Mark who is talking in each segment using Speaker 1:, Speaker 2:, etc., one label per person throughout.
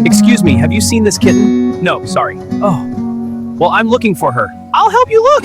Speaker 1: Excuse me, have you seen this kitten? No, sorry. Oh. Well, I'm looking for her. I'll help you look!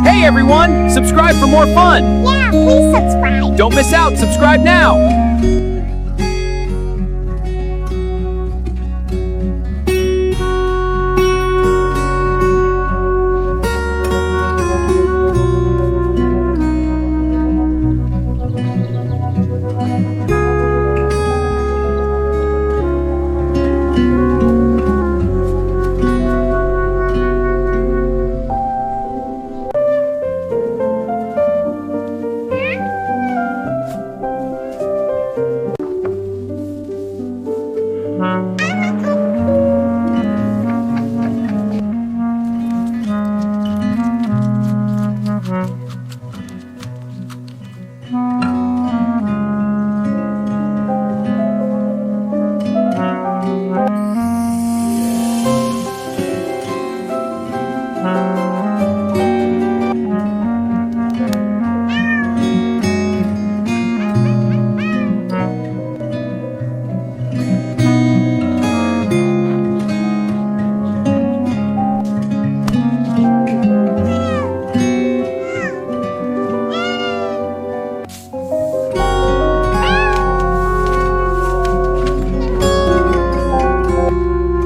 Speaker 1: Hey everyone! Subscribe for more fun!
Speaker 2: Yeah, please subscribe.
Speaker 1: Don't miss out! Subscribe now!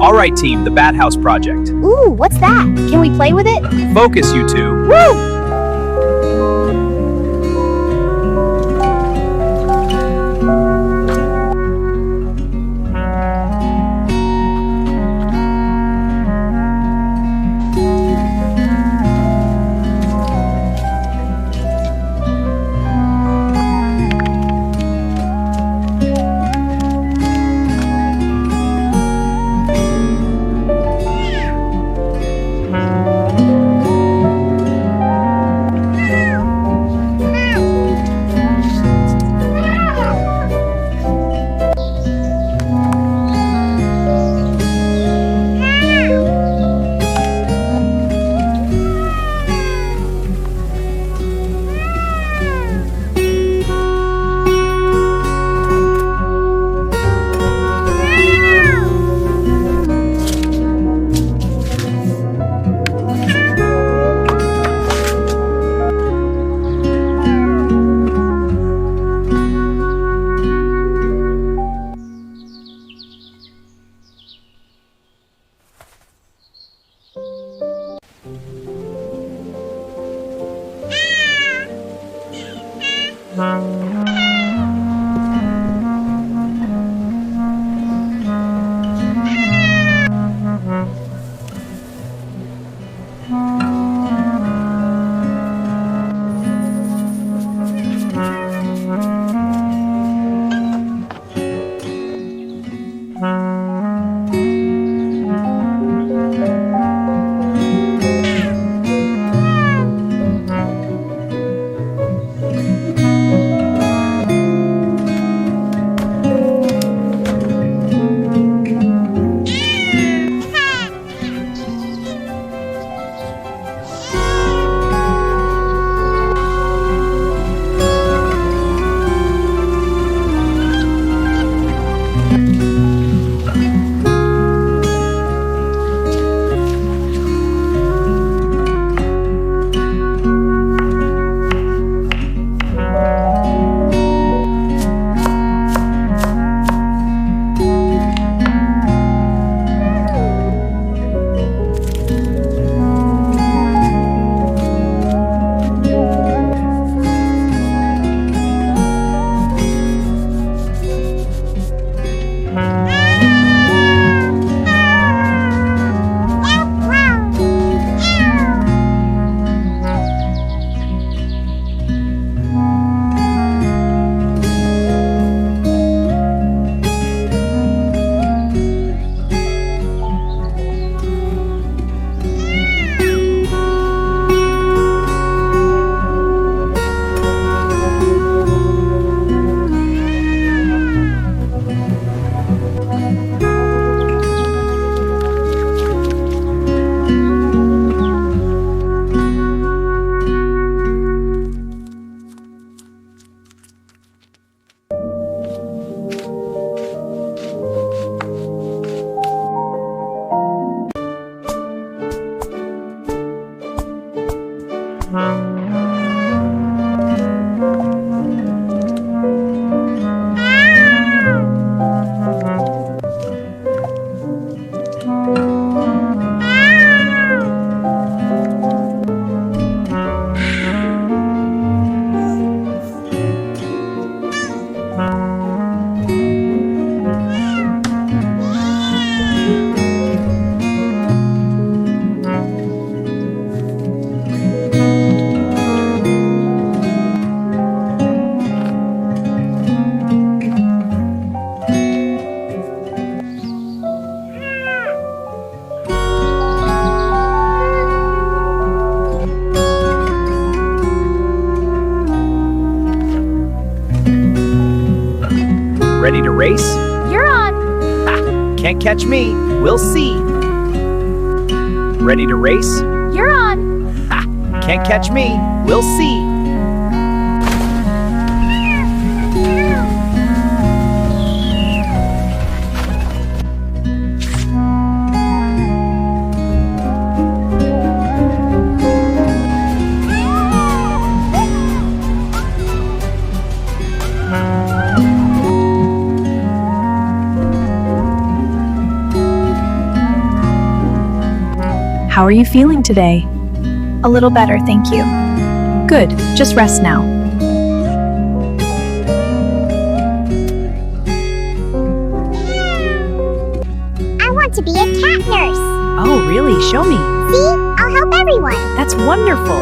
Speaker 1: Alright team, the Bat House project.
Speaker 2: Ooh, what's that? Can we play with it?
Speaker 1: Focus, you two.
Speaker 2: Woo!
Speaker 1: Ready to race?
Speaker 2: You're on.
Speaker 1: Can't catch me. We'll see. Ready to race?
Speaker 2: You're on.
Speaker 1: Can't catch me. We'll see.
Speaker 3: How are you feeling today?
Speaker 2: A little better, thank you.
Speaker 3: Good, just rest now.
Speaker 2: I want to be a cat nurse.
Speaker 3: Oh, really? Show me.
Speaker 2: See? I'll help everyone.
Speaker 3: That's wonderful.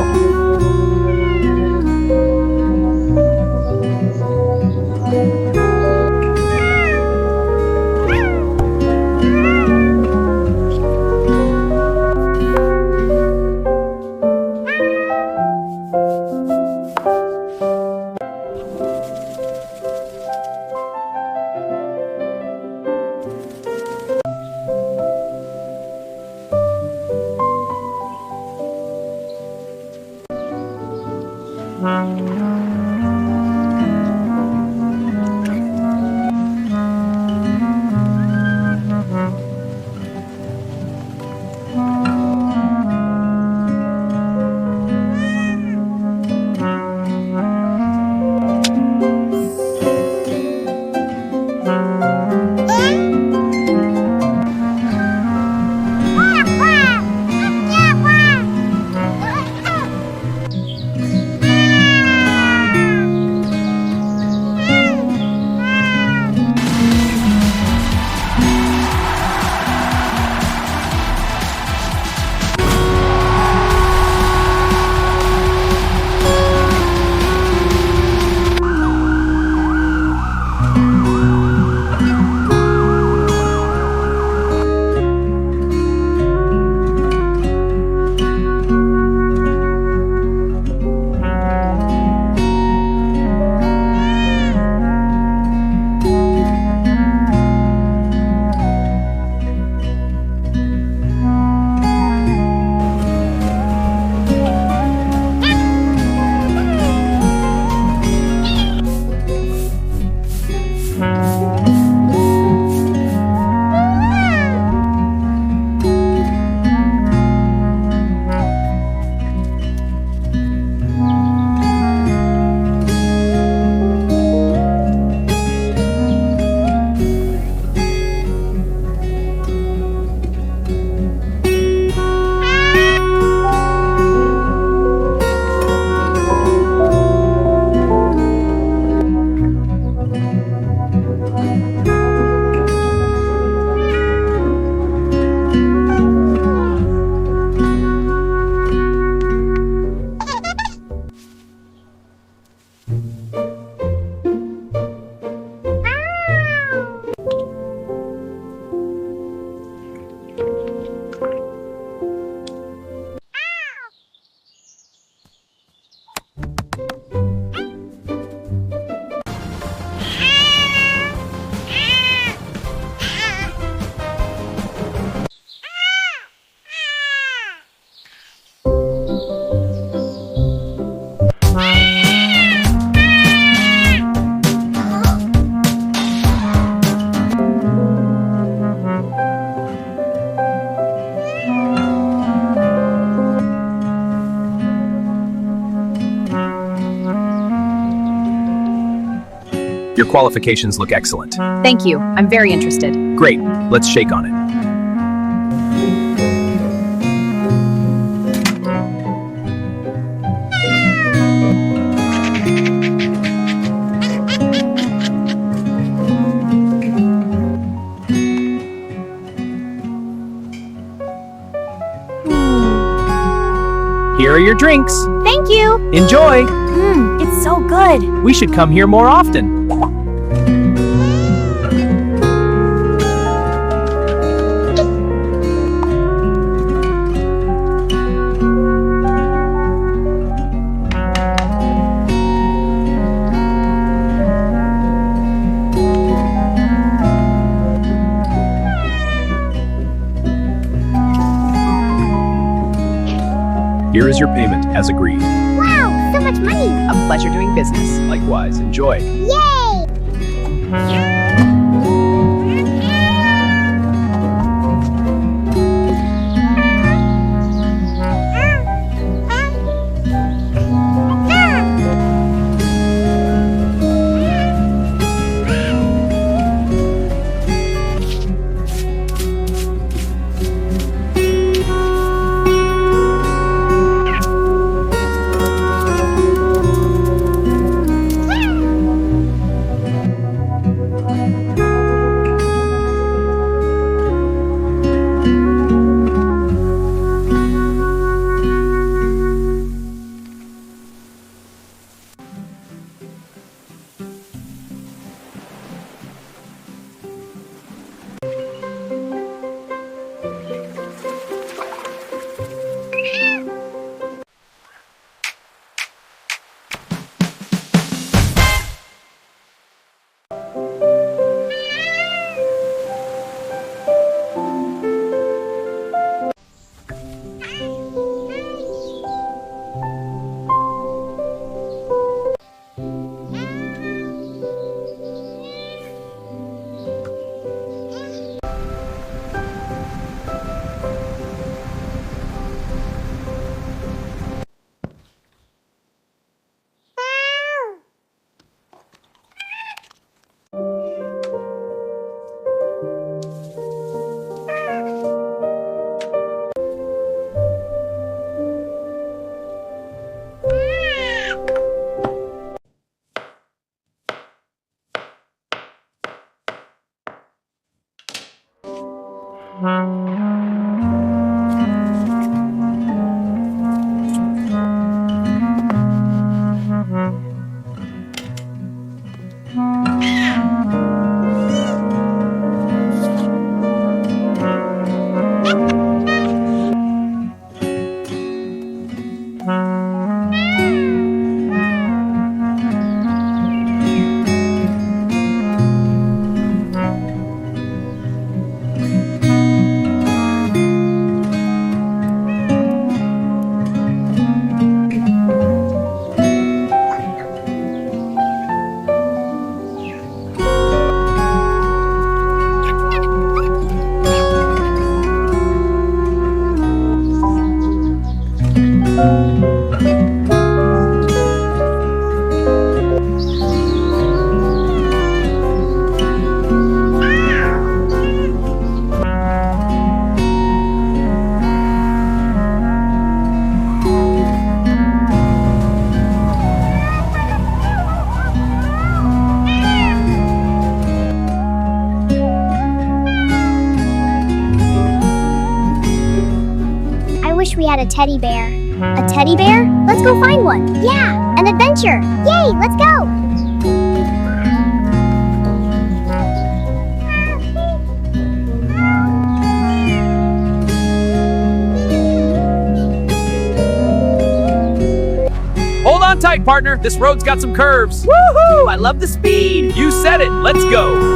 Speaker 1: Your qualifications look excellent.
Speaker 3: Thank you. I'm very interested.
Speaker 1: Great, let's shake on it. Here are your drinks.
Speaker 2: Thank you.
Speaker 1: Enjoy.
Speaker 2: It's so good.
Speaker 1: We should come here more often. Here is your payment, as agreed.
Speaker 2: Wow, so much money.
Speaker 3: A pleasure doing business.
Speaker 1: Likewise, enjoy.
Speaker 2: Yay! We had a teddy bear. A teddy bear? Let's go find one. Yeah, an adventure. Yay, let's go.
Speaker 1: Hold on tight, partner. This road's got some curves. Woohoo! I love the speed. You said it. Let's go.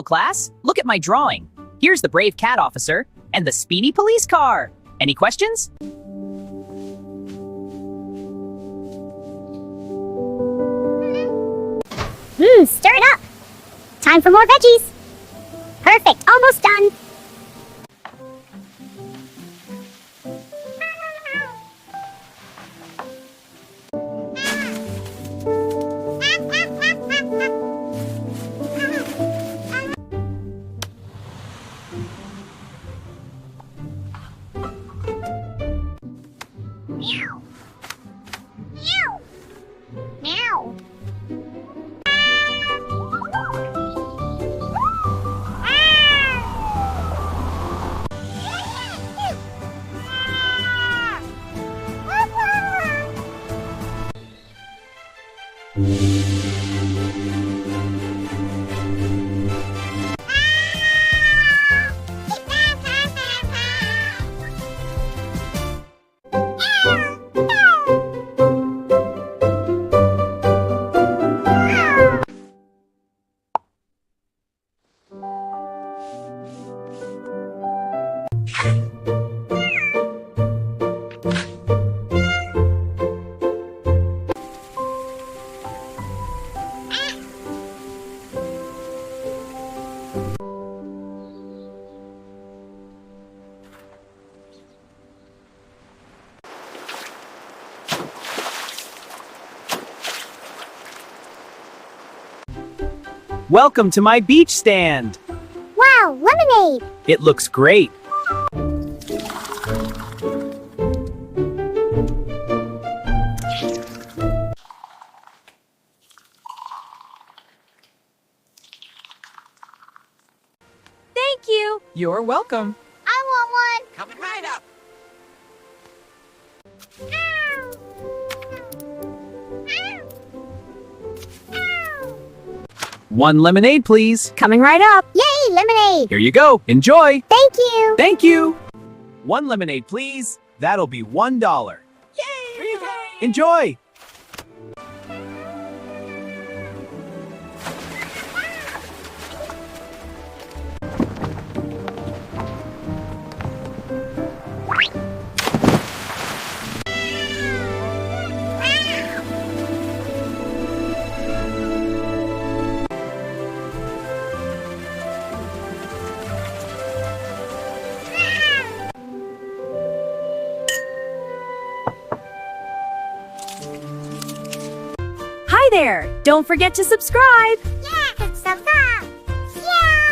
Speaker 1: class. Look at my drawing. Here's the brave cat officer and the speedy police car. Any questions?
Speaker 2: Stir it up. Time for more veggies. Perfect, almost done. Meow. Meow. Meow.
Speaker 1: Welcome to my beach stand.
Speaker 2: Wow, lemonade.
Speaker 1: It looks great.
Speaker 3: Thank you.
Speaker 1: You're welcome.
Speaker 2: I want one.
Speaker 1: Coming right up. One lemonade, please.
Speaker 3: Coming right up.
Speaker 2: Yay, lemonade.
Speaker 1: Here you go. Enjoy.
Speaker 2: Thank you.
Speaker 1: Thank you. One lemonade, please. That'll be $1. Yay! Enjoy.
Speaker 3: Hi there. Don't forget to subscribe.
Speaker 2: Yeah, subscribe. Yeah.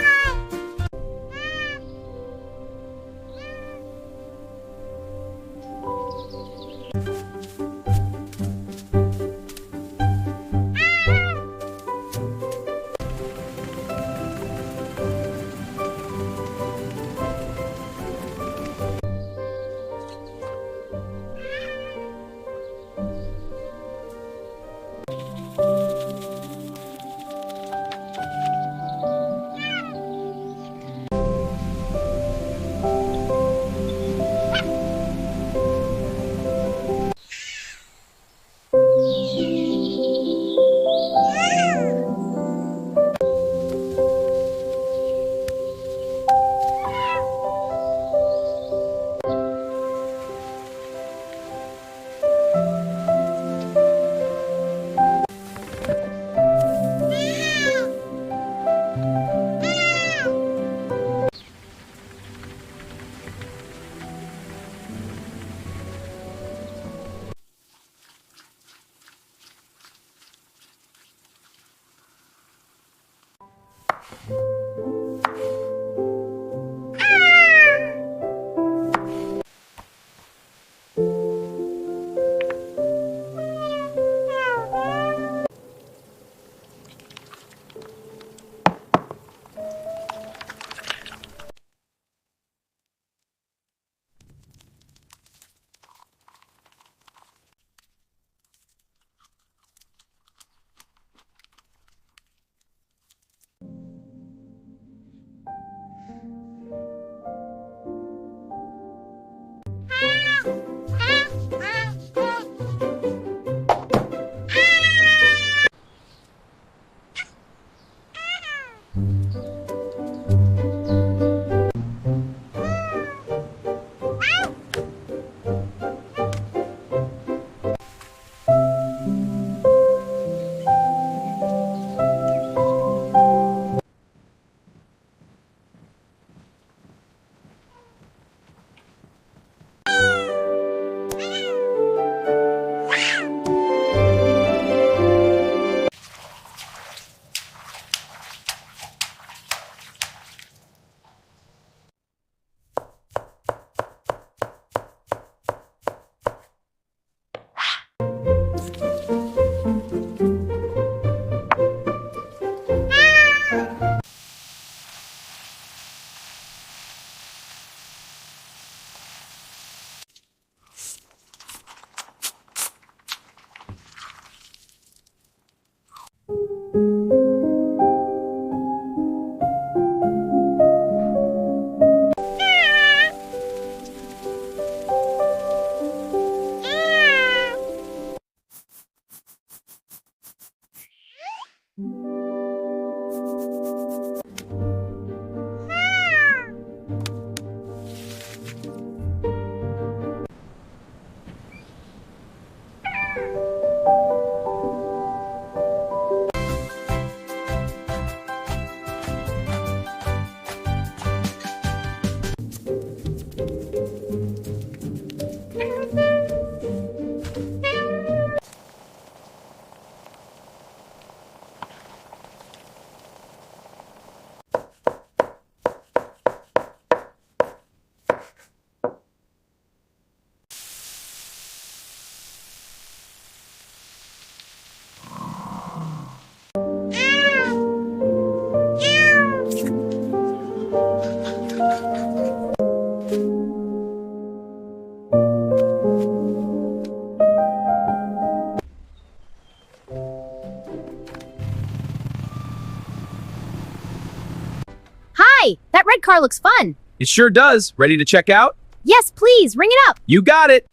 Speaker 2: Hi, that red car looks fun.
Speaker 1: It sure does. Ready to check out?
Speaker 2: Yes, please, ring it up.
Speaker 1: You got it.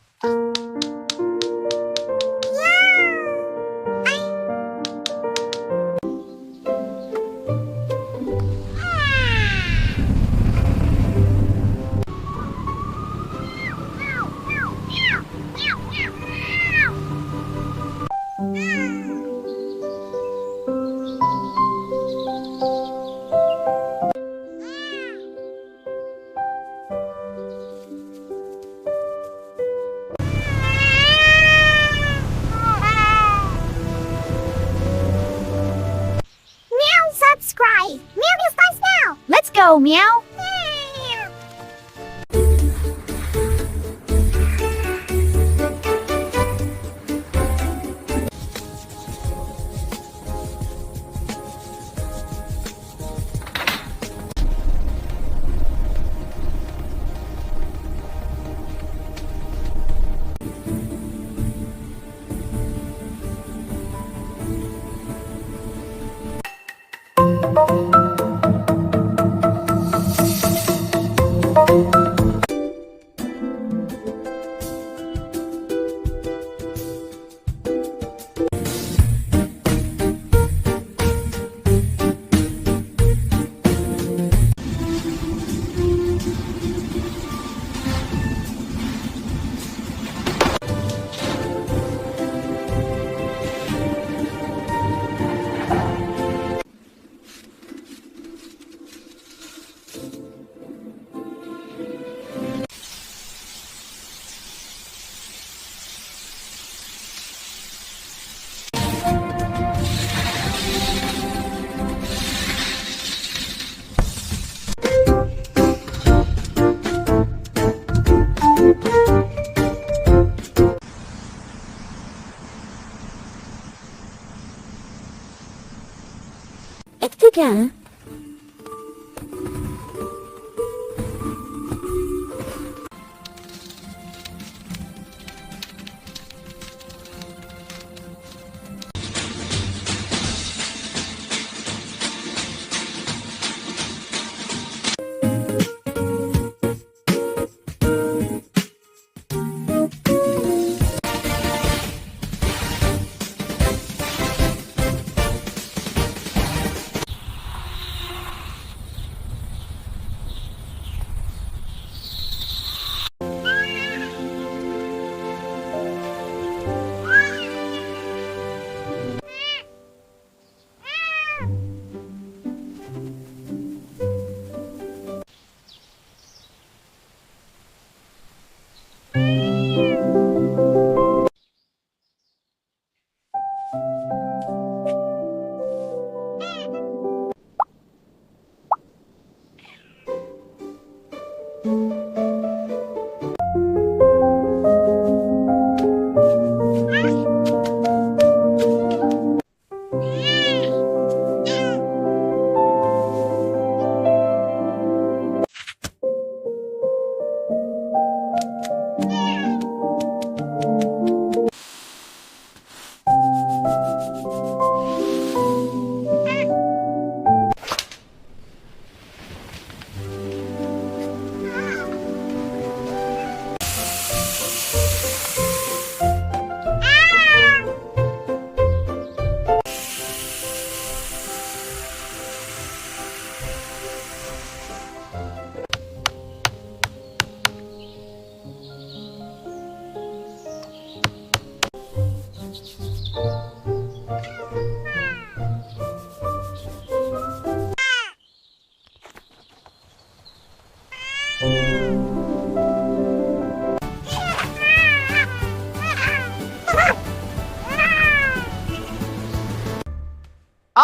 Speaker 2: Subscribe. Meow starts now. Let's go, meow.
Speaker 4: Kitten.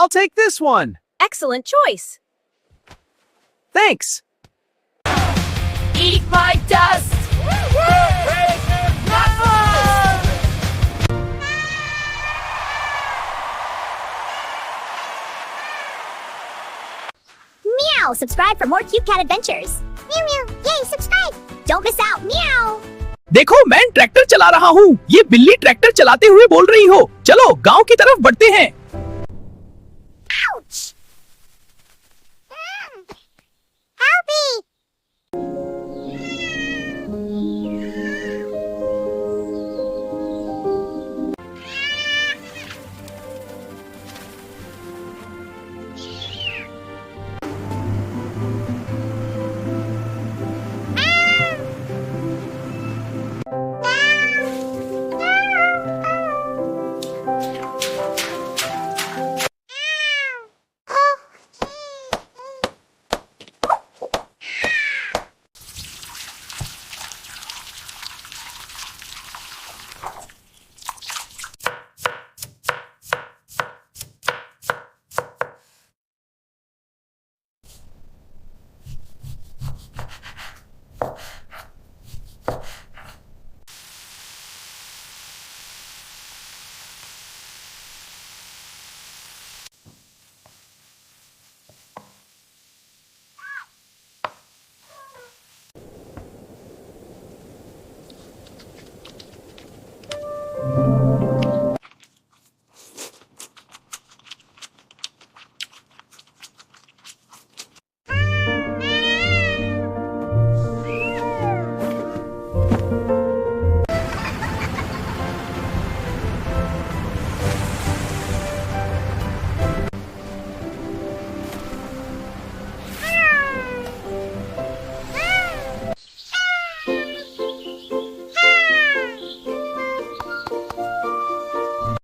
Speaker 1: I'll take this one.
Speaker 5: Excellent choice.
Speaker 1: Thanks.
Speaker 5: Eat my dust.
Speaker 2: Meow! Subscribe for more cute cat adventures. Meow meow! Yay! Subscribe! Don't miss out! Meow!
Speaker 1: देखो मैं tractor चला रहा हूँ, ये बिल्ली tractor चलाते हुए बोल रही हो, चलो गांव की तरफ बढ़ते हैं।